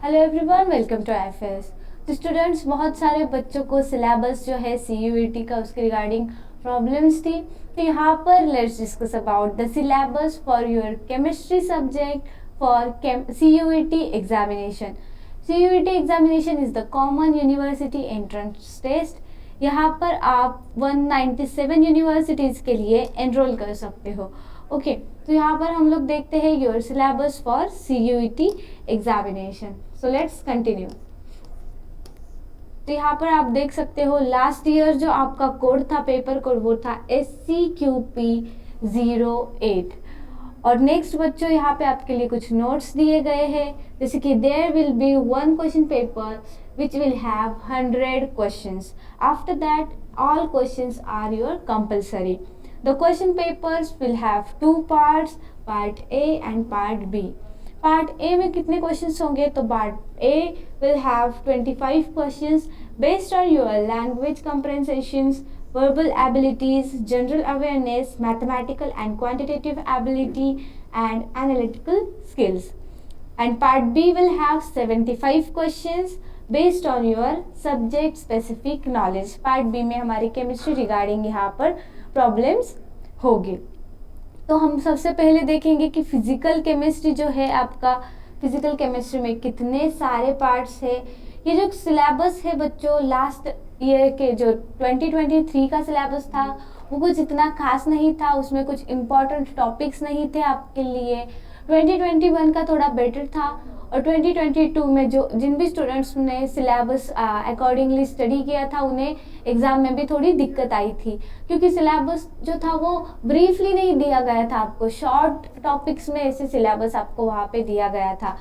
Hello everyone, welcome to FS. तो students, बहुत सारे बच्चों को सिलेबस जो है सीयूईटी का उसके रिगार्डिंग प्रॉब्लम्स थी। तो यहाँ पर let's discuss about the syllabus for your chemistry subject for CUET examination. CUET examination is the common university entrance test. यहाँ पर आप 197 यूनिवर्सिटीज़ के लिए एनरोल कर सकते हो। ओके, तो यहाँ पर हम लोग देखते हैं your syllabus for CUET examination. So let's continue. तो यहाँ पर आप देख सकते हो लास्ट ईयर जो आपका कोड था, पेपर कोड, वो था SCQP08। और नेक्स्ट बच्चों, यहाँ पे आपके लिए कुछ नोट्स दिए गए हैं, जैसे कि there will be one question paper which will have 100 questions. After that, all questions are your compulsory. The question papers will have two parts, part A and part B. Part A में कितने questions होंगे? तो part A will have 25 questions based on your language comprehensions, verbal abilities, general awareness, mathematical and quantitative ability, and analytical skills. And part B will have 75 questions based on your subject specific knowledge. Part B में हमारी chemistry regarding यहाँ पर problems होगी। तो हम सबसे पहले देखेंगे कि फिजिकल केमिस्ट्री जो है आपका, फिजिकल केमिस्ट्री में कितने सारे पार्ट्स है। ये जो सिलेबस है बच्चों, लास्ट ईयर के जो 2023 का सिलेबस था वो कुछ इतना खास नहीं था, उसमें कुछ इम्पोर्टेंट टॉपिक्स नहीं थे आपके लिए। 2021 का थोड़ा बेटर था, और 2022 में जो जिन भी स्टूडेंट्स ने सिलेबस अकॉर्डिंगली स्टडी किया था उन्हें एग्ज़ाम में भी थोड़ी दिक्कत आई थी, क्योंकि सिलेबस जो था वो ब्रीफली नहीं दिया गया था आपको, शॉर्ट टॉपिक्स में ऐसे सिलेबस आपको वहाँ पे दिया गया था।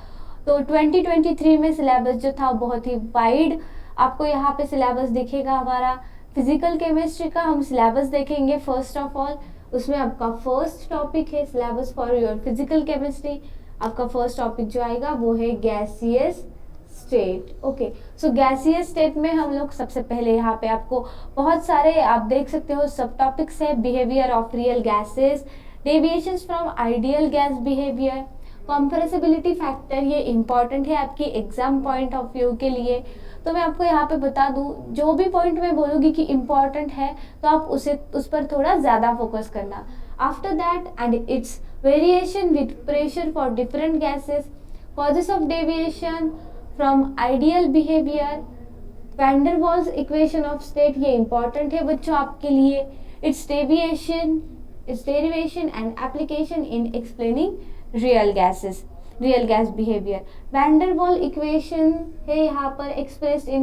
तो 2023 में सिलेबस जो था बहुत ही वाइड आपको यहाँ पे सिलेबस दिखेगा। हमारा फिजिकल केमिस्ट्री का हम सिलेबस देखेंगे। फर्स्ट ऑफ ऑल उसमें आपका फर्स्ट टॉपिक है syllabus for your physical chemistry. आपका फर्स्ट टॉपिक जो आएगा वो है गैसियस स्टेट। ओके, सो गैसियस स्टेट में हम लोग सबसे पहले यहाँ पे आपको बहुत सारे आप देख सकते हो सब टॉपिक्स है। Behaviour of real gases, deviations from ideal gas behaviour, compressibility factor, ये इंपॉर्टेंट है आपकी एग्जाम पॉइंट ऑफ व्यू के लिए। तो मैं आपको यहाँ पे बता दूँ, जो भी पॉइंट मैं बोलूँगी कि इम्पॉर्टेंट है तो आप उस पर थोड़ा ज़्यादा फोकस करना। After that, and it's variation with pressure for different gases, causes of deviation from ideal behavior, van der Waals equation of state, ये important है बच्चों आपके लिए। its derivation and application in explaining real gases, real gas behavior। van der Waals equation है यहाँ पर expressed in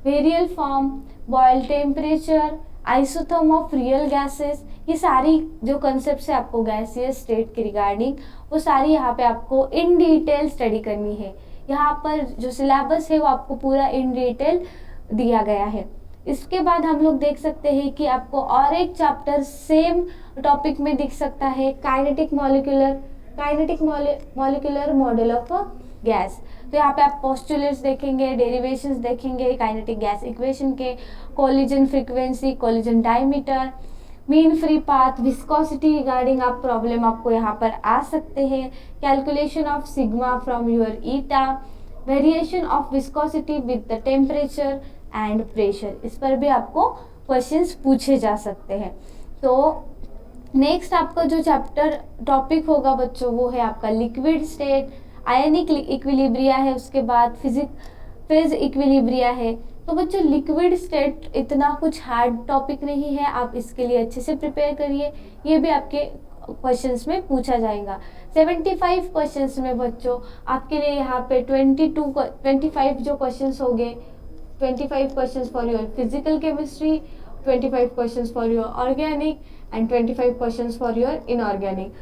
variable form, boil temperature, isotherm of real gases, ये सारी जो कंसेप्ट है आपको गैसियस स्टेट के रिगार्डिंग, वो सारी यहाँ पे आपको इन डिटेल स्टडी करनी है। यहाँ पर जो सिलेबस है वो आपको पूरा इन डिटेल दिया गया है। इसके बाद हम लोग देख सकते हैं कि आपको और एक चैप्टर सेम टॉपिक में दिख सकता है, kinetic molecular model of gas. तो यहाँ पे आप पोस्टुलेट्स देखेंगे, डेरिवेशंस देखेंगे काइनेटिक गैस इक्वेशन के, collision frequency, collision diameter, mean free path, viscosity regarding आप प्रॉब्लम आपको यहाँ पर आ सकते हैं, calculation of sigma from your eta, variation of viscosity with the temperature and pressure, इस पर भी आपको क्वेश्चंस पूछे जा सकते हैं। तो नेक्स्ट आपका जो चैप्टर टॉपिक होगा बच्चों वो है आपका लिक्विड स्टेट, आयनिक इक्विलिब्रिया है, उसके बाद फेज इक्विलिब्रिया है। तो बच्चों लिक्विड स्टेट इतना कुछ हार्ड टॉपिक नहीं है, आप इसके लिए अच्छे से प्रिपेयर करिए, ये भी आपके क्वेश्चंस में पूछा जाएगा। 75 क्वेश्चंस में बच्चों आपके लिए यहाँ पे 25 जो क्वेश्चंस हो गए, 25 questions for your physical chemistry, 25 questions for your organic and 25 questions for your inorganic.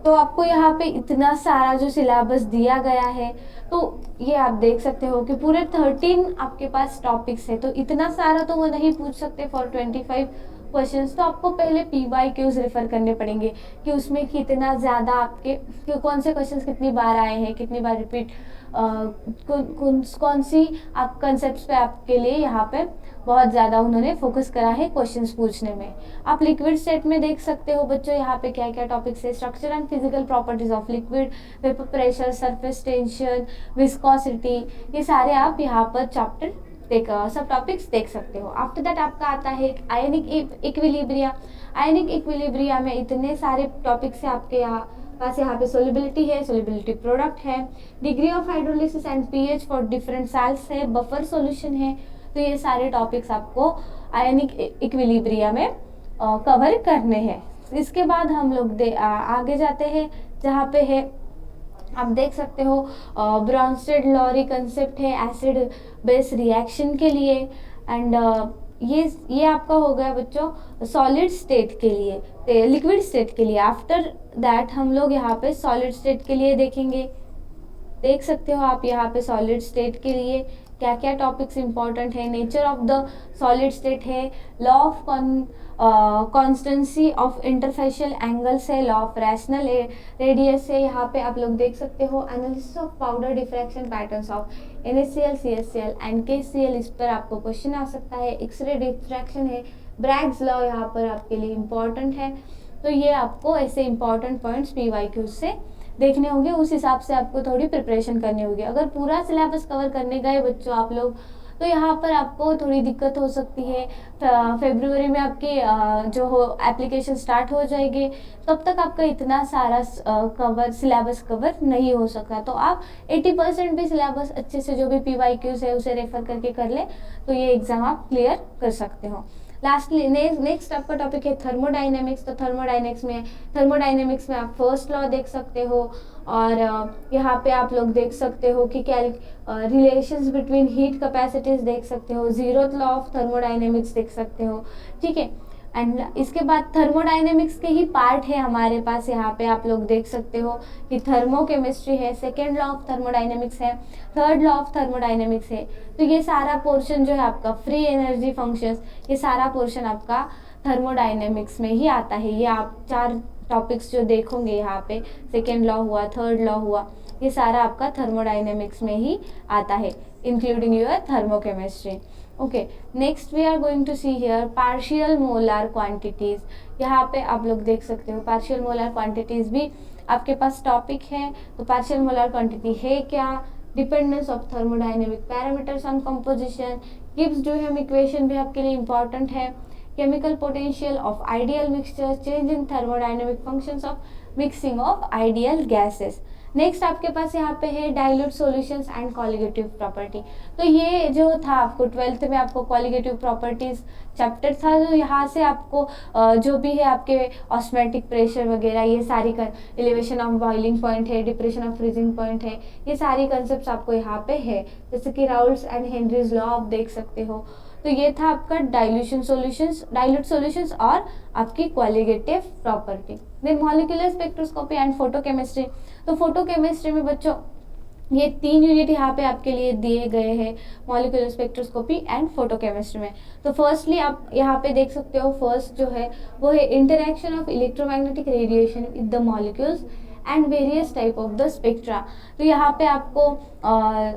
तो आपको यहाँ पे इतना सारा जो सिलेबस दिया गया है, तो ये आप देख सकते हो कि पूरे 13 आपके पास टॉपिक्स है, तो इतना सारा तो वो नहीं पूछ सकते फॉर 25 क्वेश्चंस। तो आपको पहले PYQs रेफर करने पड़ेंगे कि उसमें कितना ज़्यादा आपके कौन से क्वेश्चंस कितनी बार आए हैं, कितनी बार रिपीट कौन सी आप कंसेप्ट पे आपके लिए यहाँ पे बहुत ज़्यादा उन्होंने फोकस करा है क्वेश्चंस पूछने में। आप लिक्विड स्टेट में देख सकते हो बच्चों यहाँ पे क्या क्या टॉपिक्स है, structure and physical properties of liquid, vapour pressure, surface tension, viscosity, ये सारे आप यहाँ पर चैप्टर सब टॉपिक्स देख सकते हो। आफ्टर दैट आपका आता है आयनिक इक्विलिब्रिया। आयनिक इक्विलिब्रिया में इतने सारे टॉपिक्स हैं आपके यहाँ पे सोलिबिलिटी है, सोलिबिलिटी प्रोडक्ट है, degree of hydrolysis and pH for different salts है, बफर सॉल्यूशन है। तो ये सारे टॉपिक्स आपको आयनिक इक्विलिब्रिया में कवर करने हैं। इसके बाद हम लोग आगे जाते हैं जहाँ पे है आप देख सकते हो ब्रॉन्स्टेड लॉरी कंसेप्ट है एसिड बेस रिएक्शन के लिए। एंड ये आपका हो गया बच्चों सॉलिड स्टेट के लिए, लिक्विड स्टेट के लिए। आफ्टर दैट हम लोग यहाँ पे सॉलिड स्टेट के लिए देखेंगे। देख सकते हो आप यहाँ पे सॉलिड स्टेट के लिए क्या क्या टॉपिक्स इंपॉर्टेंट है। Nature of the solid state है, law of constancy of interfacial angles है, लॉ ऑफ रैशनल रेडियस है। यहाँ पे आप लोग देख सकते हो analysis of powder diffraction patterns of NaCl, CaCl and KCl, इस पर आपको क्वेश्चन आ सकता है। एक्सरे डिफ्रैक्शन है, ब्रैग्स लॉ यहाँ पर आपके लिए इम्पॉर्टेंट है। तो ये आपको ऐसे इंपॉर्टेंट पॉइंट्स PYQ से देखने होंगे, उस हिसाब से आपको थोड़ी प्रिपरेशन करनी होगी। अगर पूरा सिलेबस कवर करने गए बच्चों आप लोग तो यहाँ पर आपको थोड़ी दिक्कत हो सकती है। फरवरी में आपकी जो हो एप्लीकेशन स्टार्ट हो जाएगी, तब तक आपका इतना सारा सिलेबस कवर नहीं हो सकता। तो आप 80% भी सिलेबस अच्छे से जो भी PYQs है उसे रेफर करके कर ले तो ये एग्जाम आप क्लियर कर सकते हो। लास्टली नेक्स्ट आपका टॉपिक है थर्मोडाइनेमिक्स। तो थर्मोडाइनेमिक्स में आप फर्स्ट लॉ देख सकते हो और यहाँ पे आप लोग देख सकते हो कि क्या रिलेशंस बिटवीन हीट कैपेसिटीज देख सकते हो, जीरोथ लॉ ऑफ थर्मोडाइनेमिक्स देख सकते हो, ठीक है। एंड इसके बाद थर्मोडाइनेमिक्स के ही पार्ट है हमारे पास, यहाँ पे आप लोग देख सकते हो कि थर्मोकेमिस्ट्री है, सेकेंड लॉ ऑफ थर्मोडाइनेमिक्स है, थर्ड लॉ ऑफ थर्मोडाइनेमिक्स है। तो ये सारा पोर्शन जो है आपका फ्री एनर्जी फंक्शंस, ये सारा पोर्शन आपका थर्मोडाइनेमिक्स में ही आता है। ये आप 4 टॉपिक्स जो देखोगे यहाँ पे, सेकेंड लॉ हुआ, थर्ड लॉ हुआ, ये सारा आपका थर्मोडाइनेमिक्स में ही आता है, including your thermochemistry. Okay, next we are going to see here partial molar quantities. यहाँ पे आप लोग देख सकते हो पार्शियल मोलर क्वांटिटीज भी आपके पास टॉपिक है। तो पार्शियल मोलर क्वांटिटी है क्या, dependence of thermodynamic parameters on composition, Gibbs Duhem equation भी आपके लिए इंपॉर्टेंट है, chemical potential of ideal mixture, change in thermodynamic functions of mixing of ideal gases. Next आपके पास यहाँ पे है dilute solutions and colligative property. तो ये जो था आपको 12th में आपको कॉलिगेटिव प्रॉपर्टीज चैप्टर था, जो यहाँ से आपको जो भी है आपके ऑस्मेटिक प्रेशर वगैरह ये सारी एलिवेशन ऑफ बॉइलिंग पॉइंट है, डिप्रेशन ऑफ फ्रीजिंग पॉइंट है, ये सारी कंसेप्ट आपको यहाँ पे है। जैसे कि राउल्स एंड हेनरीज लॉ आप देख सकते हो। तो ये था आपका डाइल्यूट सॉल्यूशंस और आपकी colligative property. Then molecular spectroscopy and photochemistry. तो फोटोकेमिस्ट्री में बच्चों ये 3 यूनिट यहाँ पे आपके लिए दिए गए हैं मॉलिक्यूलर स्पेक्ट्रोस्कोपी एंड फोटोकेमिस्ट्री में। तो फर्स्टली आप यहाँ पे देख सकते हो, फर्स्ट जो है वो है interaction of electromagnetic radiation with the molecules and various type of the spectra. तो यहाँ पे आपको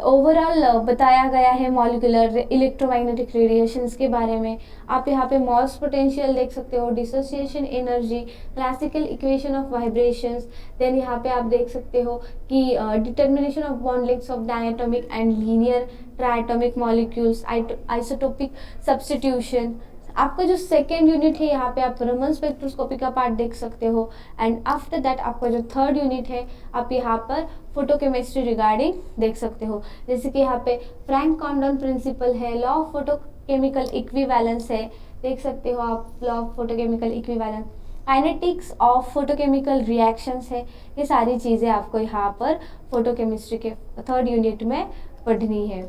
ओवरऑल बताया गया है मॉलिक्यूलर इलेक्ट्रोमैग्नेटिक रेडिएशंस के बारे में। आप यहाँ पे मॉस पोटेंशियल देख सकते हो, dissociation energy, classical equation of vibrations. Then यहाँ पे आप देख सकते हो कि determination of bond lengths of diatomic and linear triatomic molecules, isotopic substitution. आपका जो सेकेंड यूनिट है यहाँ पे आप रमन स्पेक्ट्रोस्कोपी का पार्ट देख सकते हो। एंड आफ्टर दैट आपका जो थर्ड यूनिट है आप यहाँ पर फोटोकेमिस्ट्री रिगार्डिंग देख सकते हो। जैसे कि यहाँ पे फ्रैंक कॉन्डन प्रिंसिपल है, लॉ ऑफ फोटोकेमिकल इक्विवेलेंस है, देख सकते हो आप law of photochemical equivalence, kinetics of photochemical reactions है। ये सारी चीज़ें आपको यहाँ पर फोटोकेमिस्ट्री के थर्ड यूनिट में पढ़नी है।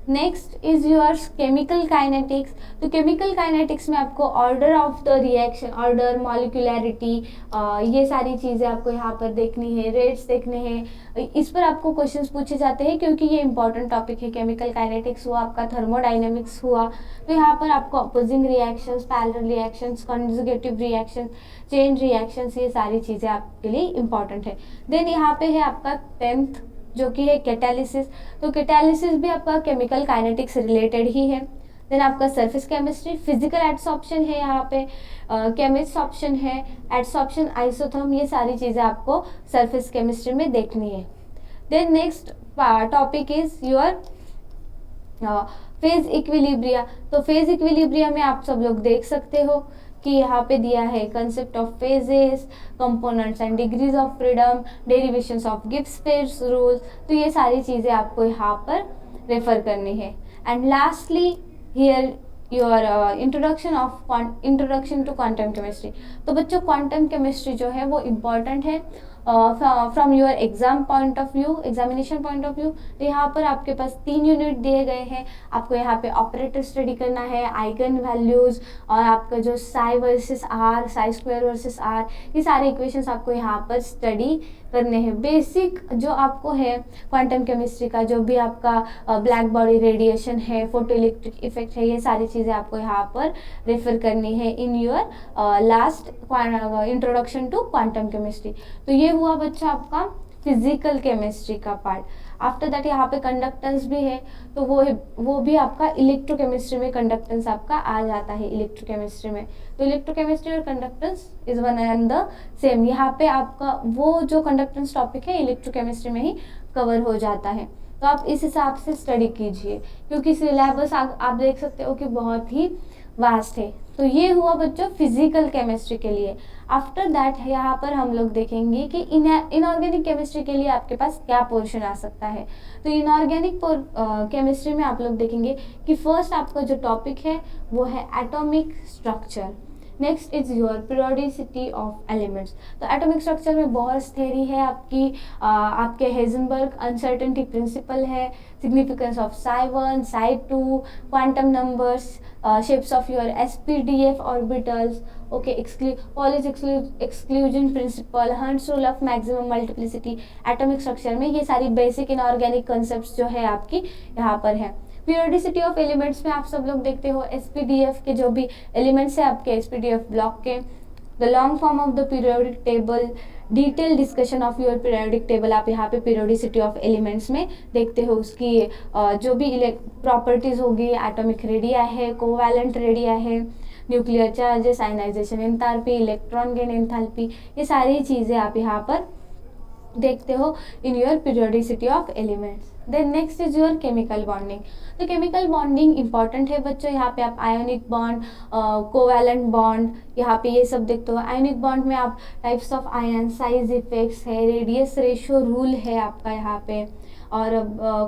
Next is yours chemical kinetics. तो केमिकल काइनेटिक्स में आपको order of the reaction, order, molecularity, ये सारी चीज़ें आपको यहाँ पर देखनी है, रेट्स देखने हैं। इस पर आपको क्वेश्चंस पूछे जाते हैं क्योंकि ये इंपॉर्टेंट टॉपिक है। केमिकल काइनेटिक्स हुआ, आपका थर्मोडाइनेमिक्स हुआ, तो यहाँ पर आपको opposing reactions, parallel reactions, conjugative reactions, chain reactions, ये सारी चीज़ें आपके लिए इंपॉर्टेंट है। देन यहाँ पे है आपका 10th जो कि है कैटालिसिस। तो कैटालिसिस भी आपका केमिकल काइनेटिक्स रिलेटेड ही है। देन आपका सरफेस केमिस्ट्री, फिजिकल एडसॉर्प्शन है यहाँ पे, केमिसॉर्प्शन है, एडसॉर्प्शन, आइसोथर्म, ये सारी चीज़ें आपको सरफेस केमिस्ट्री में देखनी है। Then next topic is your phase equilibria. तो फेज इक्विलिब्रिया में आप सब लोग देख सकते हो कि यहाँ पे दिया है concept of phases, components and degrees of freedom, derivations of Gibbs phase rule. तो ये सारी चीज़ें आपको यहाँ पर रेफर करनी है। And lastly here your introduction to quantum chemistry. तो बच्चों क्वांटम केमिस्ट्री जो है वो इम्पॉर्टेंट है from your exam point of view, examination point of view. तो यहाँ पर आपके पास 3 यूनिट दिए गए हैं। आपको यहाँ पे ऑपरेटर स्टडी करना है, आइगन वैल्यूज, और आपका जो psi versus R, psi square versus R, ये सारे इक्वेशंस आपको यहाँ पर स्टडी करने हैं। बेसिक जो आपको है क्वांटम केमिस्ट्री का, जो भी आपका ब्लैक बॉडी रेडिएशन है, फोटोइलेक्ट्रिक इफेक्ट है, ये सारी चीज़ें आपको यहाँ पर रेफर करनी है in your last introduction to quantum chemistry. तो ये हुआ बच्चा आपका फिजिकल केमिस्ट्री का पार्ट। आफ्टर दैट यहाँ पे कंडक्टेंस भी है, तो वो भी आपका इलेक्ट्रोकेमिस्ट्री में कंडक्टेंस आपका आ जाता है इलेक्ट्रोकेमिस्ट्री में। तो इलेक्ट्रोकेमिस्ट्री और conductance is one and the same. यहाँ पे आपका वो जो कंडक्टेंस टॉपिक है इलेक्ट्रोकेमिस्ट्री में ही कवर हो जाता है। तो आप इस हिसाब से स्टडी कीजिए, क्योंकि सिलेबस आप देख सकते हो कि बहुत ही वास्ट है। तो ये हुआ बच्चों फिजिकल केमिस्ट्री के लिए। आफ्टर दैट यहाँ पर हम लोग देखेंगे कि इनऑर्गेनिक केमिस्ट्री के लिए आपके पास क्या पोर्शन आ सकता है। तो इनऑर्गेनिक केमिस्ट्री में आप लोग देखेंगे कि फर्स्ट आपका जो टॉपिक है वो है atomic structure. Next is your periodicity of elements. तो एटॉमिक स्ट्रक्चर में बोहर्स थ्योरी है आपकी, आपके हेजनबर्ग अनसर्टेनिटी प्रिंसिपल है, significance of psi1, psi2, quantum numbers, shapes of your SPDF orbitals, okay, polish exclusion principle, hertz rule of maximum multiplicity. Atomic structure में ये सारी basic inorganic concepts जो है आपकी यहाँ पर है। पीरियोडिसिटी ऑफ एलिमेंट्स में आप सब लोग देखते हो SPDF के जो भी एलिमेंट्स है आपके SPDF ब्लॉक के, the long form of the periodic table, detail discussion of your periodic table आप यहाँ पे पीरियोडिसिटी ऑफ एलिमेंट्स में देखते हो। उसकी जो भी प्रॉपर्टीज होगी, एटॉमिक रेडिया है, कोवैलेंट रेडिया है, nuclear charges, ionization enthalpy, electron gain enthalpy, ये सारी चीज़ें आप यहाँ पर देखते हो in your periodicity of elements. Then next is your chemical bonding. तो केमिकल बॉन्डिंग इंपॉर्टेंट है बच्चों। यहाँ पे आप आयोनिक बॉन्ड, कोवैलेंट बॉन्ड, यहाँ पे ये सब देखते हो। आयोनिक बॉन्ड में आप types of ion, size effects है, रेडियस रेशियो रूल है आपका यहाँ पे, और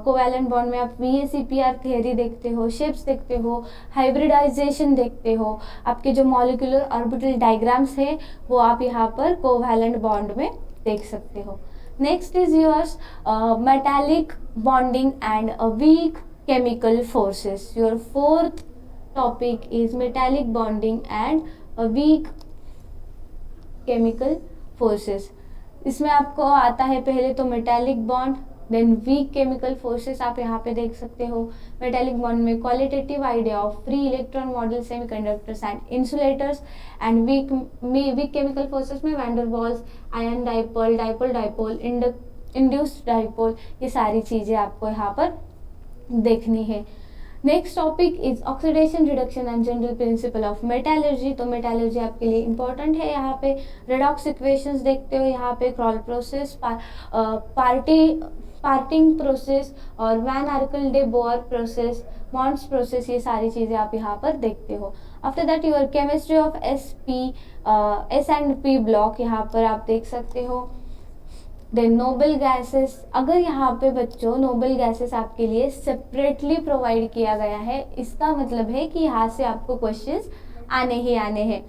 कोवैलेंट बॉन्ड में आप VACPR थियरी देखते हो, शेप्स देखते हो, हाइब्रिडाइजेशन देखते हो, आपके जो मॉलिक्यूलर ऑर्बिटल डायग्राम्स है वो आप यहाँ पर कोवैलेंट बॉन्ड में देख सकते हो। Next is yours metallic bonding and weak chemical forces. Your fourth topic is metallic bonding and weak chemical forces. इसमें आपको आता है पहले तो metallic bond, then weak chemical forces आप यहाँ पे देख सकते हो। मेटालिक बॉन्ड में qualitative idea of free electron model semiconductors and insulators, and weak chemical forces में van der Waals, ion dipole, dipole dipole, induced dipole, ये सारी चीज़ें आपको यहाँ पर देखनी है। Next topic is oxidation, reduction and general principle of metallurgy. तो मेटालर्जी आपके लिए इंपॉर्टेंट है। यहाँ पे रेडॉक्स इक्वेशंस देखते हो, यहाँ पे क्रॉल प्रोसेस, पार्टिंग प्रोसेस और van Arkel de Boer process, Mond's process, ये सारी चीज़ें आप यहाँ पर देखते हो। After that your chemistry of S and P block यहाँ पर आप देख सकते हो। देन नोबल गैसेस, अगर यहाँ पे बच्चों नोबल गैसेस आपके लिए सेपरेटली प्रोवाइड किया गया है, इसका मतलब है कि यहाँ से आपको क्वेश्चंस आने ही आने हैं।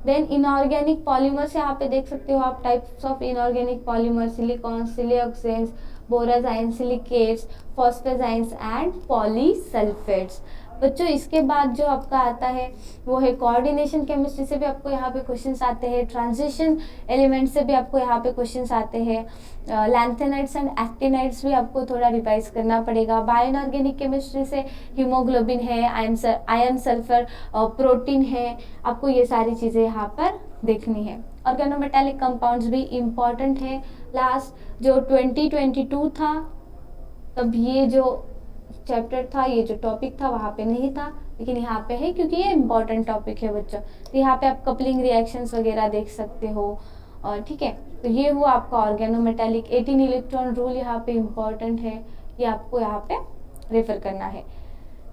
देन इनऑर्गेनिक पॉलीमर्स यहाँ पे देख सकते हो आप, types of inorganic polymer, silicon, siloxanes, borazine, silicates, phosphazenes and polysulphates. बच्चों इसके बाद जो आपका आता है वो है कोऑर्डिनेशन केमिस्ट्री से भी आपको यहाँ पे क्वेश्चंस आते हैं, ट्रांजिशन एलिमेंट से भी आपको यहाँ पे क्वेश्चंस आते हैं, लैंथेनाइड्स एंड एक्टिनाइड्स भी आपको थोड़ा रिवाइज करना पड़ेगा। बायोइनऑर्गेनिक केमिस्ट्री से हीमोग्लोबिन है, आयन सल्फर, प्रोटीन है, आपको ये सारी चीज़ें यहाँ पर देखनी है। ऑर्गेनोमेटालिक कंपाउंड्स भी इम्पॉर्टेंट है। लास्ट जो 2022 था तब ये जो चैप्टर था, ये जो टॉपिक था वहाँ पे नहीं था, लेकिन यहाँ पे है क्योंकि ये इम्पॉर्टेंट टॉपिक है बच्चों। तो यहाँ पे आप कपलिंग रिएक्शंस वगैरह देख सकते हो। और ठीक है, तो ये हुआ आपका ऑर्गेनोमेटालिक 18 इलेक्ट्रॉन रूल, यहाँ पे इम्पॉर्टेंट है, ये आपको यहाँ पे रेफर करना है।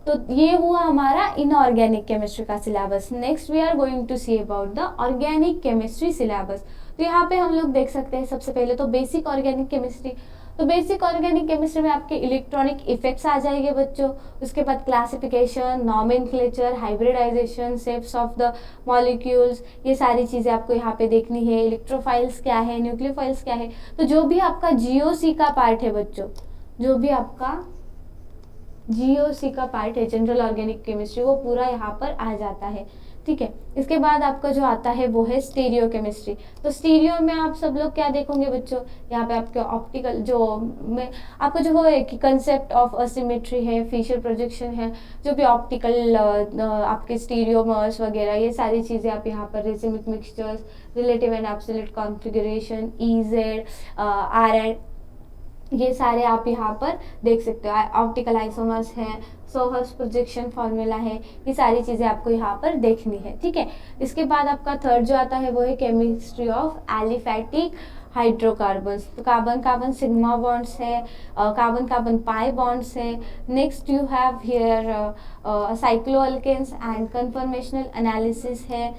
तो ये हुआ हमारा इनऑर्गेनिक केमिस्ट्री का syllabus. Next we are going to see about the organic chemistry syllabus. तो यहाँ पे हम लोग देख सकते हैं सबसे पहले तो बेसिक ऑर्गेनिक केमिस्ट्री। तो बेसिक ऑर्गेनिक केमिस्ट्री में आपके इलेक्ट्रॉनिक इफेक्ट्स आ जाएंगे बच्चों। उसके बाद classification, nomenclature, hybridization, shapes of the molecules, ये सारी चीज़ें आपको यहाँ पे देखनी है। इलेक्ट्रोफाइल्स क्या है, न्यूक्लियोफाइल्स क्या है। तो जो भी आपका जीओसी का पार्ट है बच्चों, जो भी आपका जीओसी का पार्ट है, जनरल ऑर्गेनिक केमिस्ट्री, वो पूरा यहाँ पर आ जाता है। ठीक है, इसके बाद आपका जो आता है वो है स्टीरियो केमिस्ट्री। तो स्टीरियो में आप सब लोग क्या देखोगे बच्चों, यहाँ पे आपके ऑप्टिकल जो में आपको जो है कि कंसेप्ट ऑफ असिमेट्री है, फेशियल प्रोजेक्शन है, जो भी ऑप्टिकल आपके स्टीरियोमर्स वगैरह, ये सारी चीज़ें आप यहाँ पर, racemic mixtures, relative and absolute configuration, EZ, RN, ये सारे आप यहाँ पर देख सकते हो। ऑप्टिकल आइसोमर्स है, सोहर्स प्रोजेक्शन फार्मूला है, ये सारी चीज़ें आपको यहाँ पर देखनी है। ठीक है, इसके बाद आपका थर्ड जो आता है वो है केमिस्ट्री ऑफ एलिफैटिक हाइड्रोकार्बन्स। तो कार्बन कार्बन सिग्मा बॉन्ड्स है, कार्बन कार्बन पाई बॉन्ड्स है। Next you have here cycloalkanes and conformational analysis है।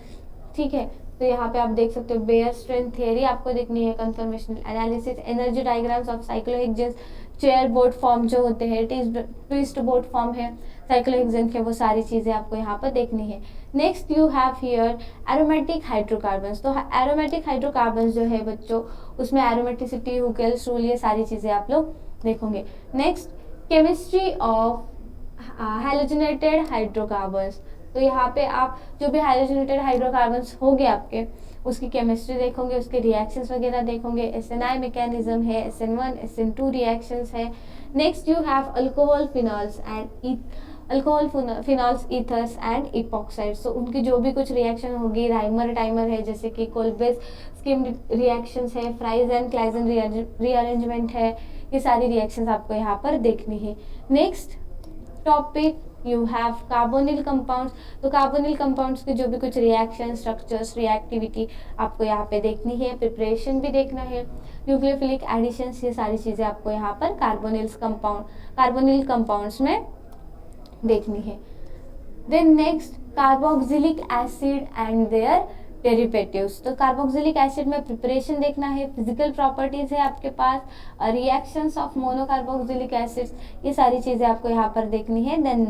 ठीक है, तो यहाँ पे आप देख सकते हो बेयर स्ट्रेंथ थ्योरी आपको देखनी है, conformational analysis, energy diagrams of cyclohexanes, chair boat form जो होते हैं, ट्विस्ट बोर्ड फॉर्म है साइक्लोहेक्सेन के, वो सारी चीज़ें आपको यहाँ पर देखनी है। Next you have here aromatic hydrocarbons. तो एरोमेटिक हाइड्रोकार्बन्स जो है बच्चों, उसमें एरोमेटिसिटी, हुकेल्स रूल, ये सारी चीज़ें आप लोग देखोगे। Next chemistry of halogenated hydrocarbons. तो यहाँ पे आप जो भी हाइड्रोजनेटेड हाइड्रोकार्बन्स होंगे आपके, उसकी केमिस्ट्री देखोगे, उसके रिएक्शंस वगैरह देखोगे। SNI मैकेनिज्म है, SN1 SN2 रिएक्शंस है। Next you have alcohol phenols and alcohol phenols, ethers and epoxides. तो उनकी जो भी कुछ रिएक्शन होगी, राइमर टाइमर है, जैसे कि कोलब्रेस स्किम रिएक्शंस है, फ्राइज एंड क्लाइजन रीअरेंजमेंट है, ये सारी रिएक्शंस आपको यहाँ पर देखनी है। Next topic you have carbonyl compounds. तो कार्बोनिल कंपाउंड्स के जो भी कुछ रिएक्शन, स्ट्रक्चर्स, रिएक्टिविटी आपको यहाँ पे देखनी है, प्रिपरेशन भी देखना है, न्यूक्लियोफिलिक एडिशंस, ये सारी चीज़ें आपको यहाँ पर कार्बोनिल कंपाउंड्स में देखनी है। Then next carboxylic acid and their derivatives. तो कार्बोक्सिलिक एसिड में प्रिपरेशन देखना है, फिजिकल प्रॉपर्टीज है आपके पास, रिएक्शंस ऑफ मोनोकार्बोक्सिलिक एसिड्स, ये सारी चीज़ें आपको यहाँ पर देखनी है। Then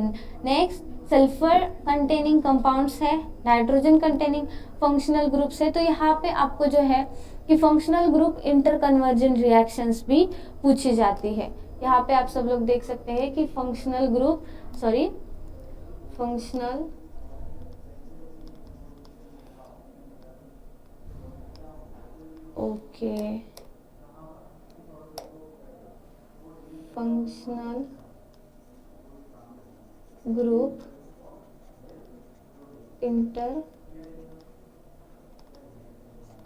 next sulphur containing compounds है, नाइट्रोजन कंटेनिंग फंक्शनल ग्रुप्स है। तो यहाँ पे आपको जो है कि फंक्शनल ग्रुप इंटरकन्वर्जन रिएक्शंस भी पूछी जाती है। यहाँ पे आप सब लोग देख सकते हैं कि functional functional group inter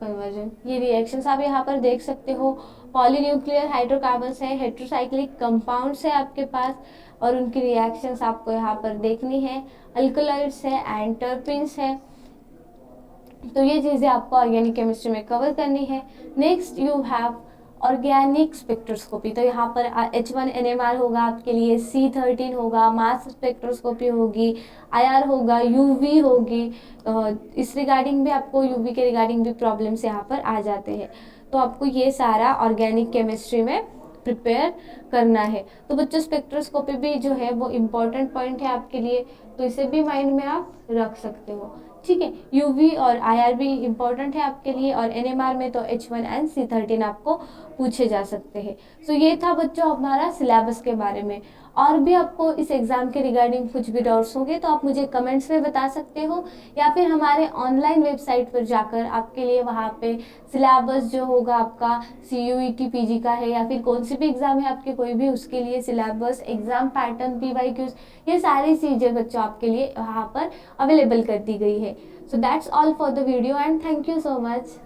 conversion, ये रिएक्शंस आप यहाँ पर देख सकते हो। पॉलीन्यूक्लियर हाइड्रोकार्बन्स है, हेट्रोसाइक्लिक कंपाउंड्स है आपके पास, और उनकी रिएक्शंस आपको यहाँ पर देखनी है। अल्कलॉइड्स है एंड टर्पीन्स है। तो ये चीज़ें आपको ऑर्गेनिक केमिस्ट्री में कवर करनी है। Next you have organic spectroscopy. तो यहाँ पर H1 NMR होगा आपके लिए, C13 होगा, मास स्पेक्ट्रोस्कोपी होगी, IR होगा, UV होगी। इस रिगार्डिंग भी आपको UV के रिगार्डिंग भी प्रॉब्लम्स यहाँ पर आ जाते हैं। तो आपको ये सारा ऑर्गेनिक केमिस्ट्री में प्रिपेयर करना है। तो बच्चों स्पेक्ट्रोस्कोपी भी जो है वो इम्पॉर्टेंट पॉइंट है आपके लिए, तो इसे भी माइंड में आप रख सकते हो। ठीक है, UV और IR भी इम्पॉर्टेंट है आपके लिए, और NMR में तो H1 एंड C13 आपको पूछे जा सकते हैं। सो ये था बच्चों हमारा सिलेबस के बारे में। और भी आपको इस एग्ज़ाम के रिगार्डिंग कुछ भी डाउट्स होंगे तो आप मुझे कमेंट्स में बता सकते हो, या फिर हमारे ऑनलाइन वेबसाइट पर जाकर आपके लिए वहाँ पे सिलेबस जो होगा आपका CUET PG का है, या फिर कौन सी भी एग्ज़ाम है आपकी कोई भी, उसके लिए सिलेबस, एग्ज़ाम पैटर्न, PYQs, ये सारी चीज़ें बच्चों आपके लिए वहाँ पर अवेलेबल कर दी गई है। So that's all for the video and thank you so much.